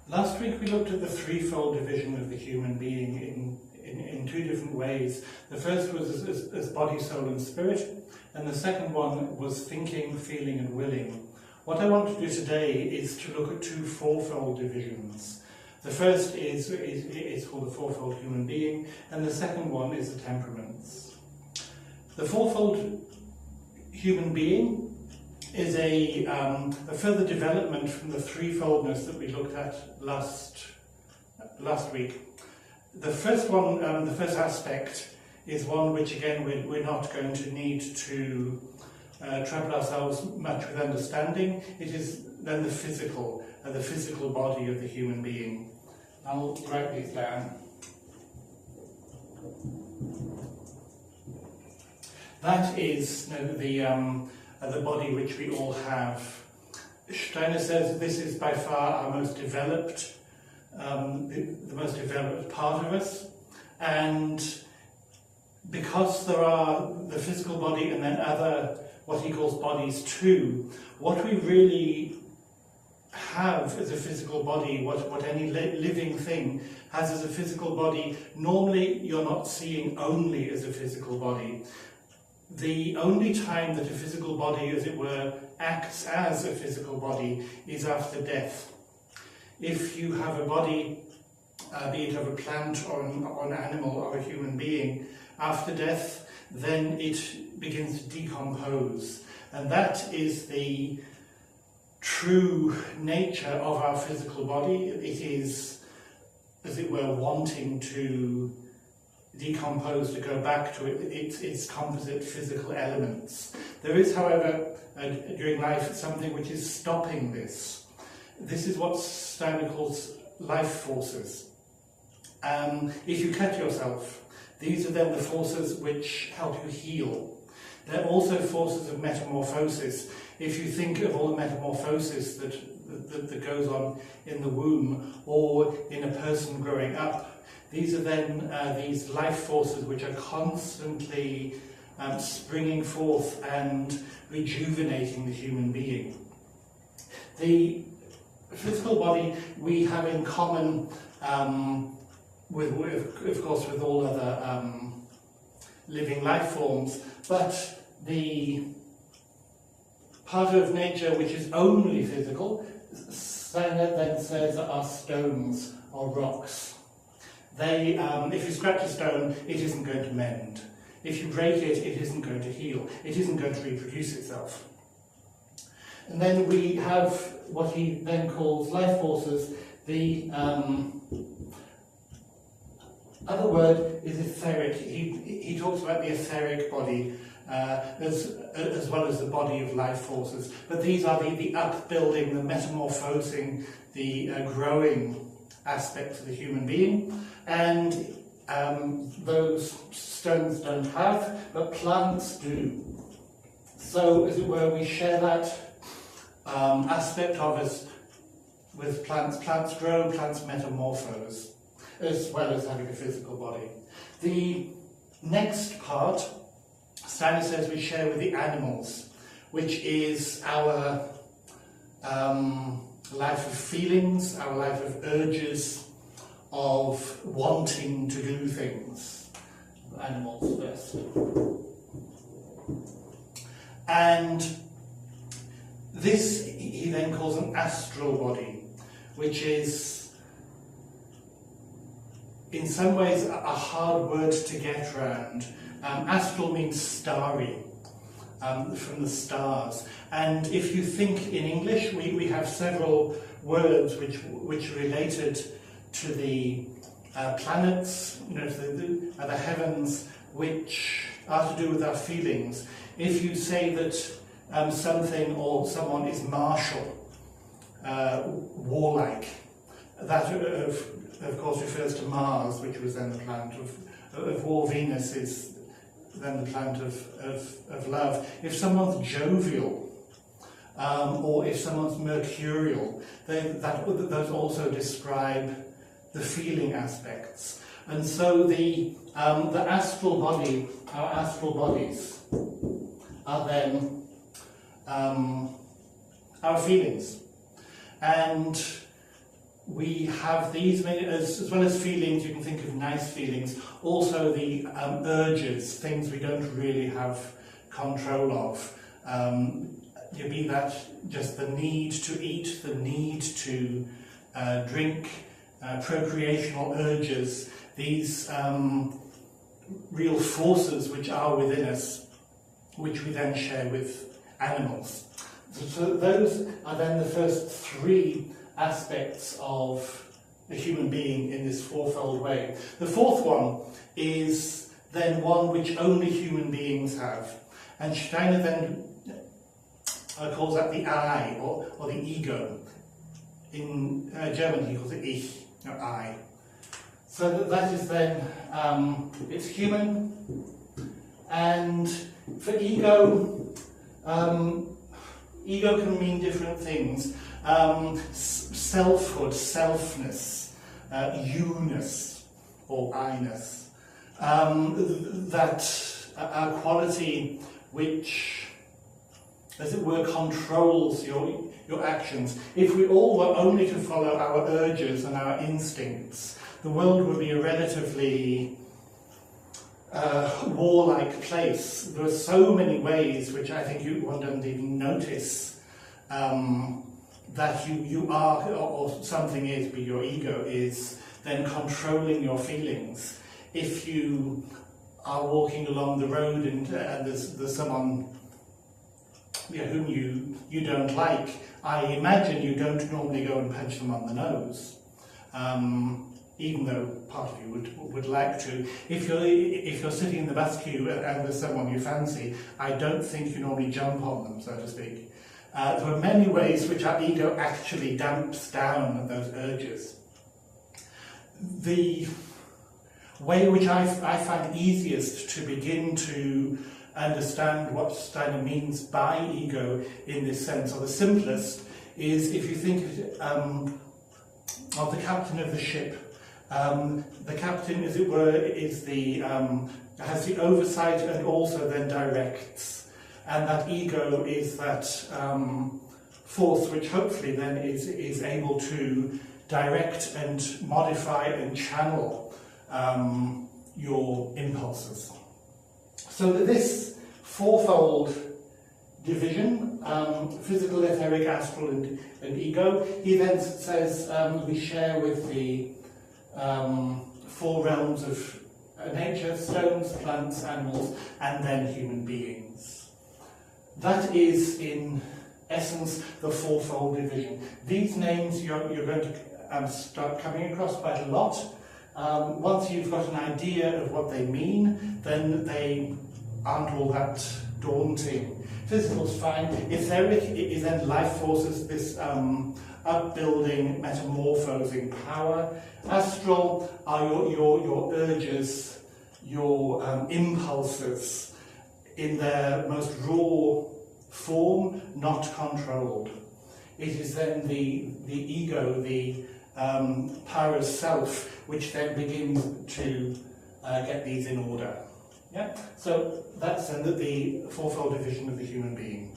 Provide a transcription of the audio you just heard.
Last week we looked at the threefold division of the human being in two different ways. The first was as body, soul and spirit, and the second one was thinking, feeling and willing. What I want to do today is to look at two fourfold divisions. The first is called the fourfold human being, and the second one is the temperaments. The fourfold human being is a further development from the threefoldness that we looked at last week. The first one, the first aspect, is one which again we're not going to need to trouble ourselves much with understanding. It is then the physical body of the human being. I'll write these down. That is the body which we all have. Steiner says this is by far our most developed, the most developed part of us, and because there are the physical body and then other, what he calls bodies too, what we really have as a physical body, what any living thing has as a physical body, normally you're not seeing only as a physical body. The only time that a physical body, as it were, acts as a physical body is after death. If you have a body, be it of a plant or an animal or a human being, after death, then it begins to decompose. And that is the true nature of our physical body. It is, as it were, wanting to decompose, to go back to its composite physical elements. There is, however, during life, something which is stopping this. This is what Steiner calls life forces. If you cut yourself, these are then the forces which help you heal. They're also forces of metamorphosis. If you think of all the metamorphosis that goes on in the womb or in a person growing up, these are then these life forces which are constantly springing forth and rejuvenating the human being. The physical body we have in common of course, with all other living life forms, but the part of nature which is only physical, Steiner then says, are stones or rocks. They, if you scratch a stone, it isn't going to mend. If you break it, it isn't going to heal. It isn't going to reproduce itself. And then we have what he then calls life forces. The other word is etheric. He talks about the etheric body as well as the body of life forces. But these are the upbuilding, the metamorphosing, the growing aspects of the human being. And those stones don't have, but plants do. So, as it were, we share that aspect of us with plants. Plants grow, plants metamorphose, as well as having a physical body. The next part, Steiner says we share with the animals, which is our life of feelings, our life of urges, of wanting to do things. Animals first. And this he then calls an astral body, which is in some ways a hard word to get around. Astral means starry, from the stars. And if you think in English, we have several words which are related to the planets, to the heavens, which are to do with our feelings. If you say that something or someone is martial, warlike, that of course refers to Mars, which was then the planet of war. Venus is then the planet of love. If someone's jovial, or if someone's mercurial, then those also describe the feeling aspects. And so the astral body, our astral bodies, are then our feelings. And we have these, as well as feelings, you can think of nice feelings, also the urges, things we don't really have control of. Be that just the need to eat, the need to drink, procreational urges, these real forces which are within us, which we then share with animals. So those are then the first three aspects of the human being in this fourfold way. The fourth one is then one which only human beings have. And Steiner then calls that the I, or the ego. In German he calls it Ich, or I. So that is then, it's human, and for ego, ego can mean different things. Selfhood, selfness, you-ness, or I-ness. That a quality which, as it were, controls your actions. If we all were only to follow our urges and our instincts, the world would be a relatively warlike place. There are so many ways which I think one doesn't even notice that you are, or something is, but your ego is then controlling your feelings. If you are walking along the road and there's someone whom you don't like, I imagine you don't normally go and punch them on the nose, even though part of you would like to. If you're sitting in the bus queue and there's someone you fancy, I don't think you normally jump on them, so to speak. There are many ways which our ego actually damps down those urges. The way which I find easiest to begin to understand what Steiner means by ego in this sense, or the simplest, is if you think of the captain of the ship. The captain, as it were, is has the oversight and also then directs. And that ego is that force which hopefully then is able to direct and modify and channel your impulses. So that this fourfold division, physical, etheric, astral and ego, he then says we share with the four realms of nature: stones, plants, animals, and then human beings. That is, in essence, the fourfold division. These names you're going to start coming across quite a lot. Once you've got an idea of what they mean, then they aren't all that daunting. Physical's fine. Etheric is then life forces, this upbuilding, metamorphosing power. Astral are your urges, your impulses, in their most raw form, not controlled. It is then the ego, the power of self, which then begins to get these in order. Yeah. So that's then the fourfold division of the human being.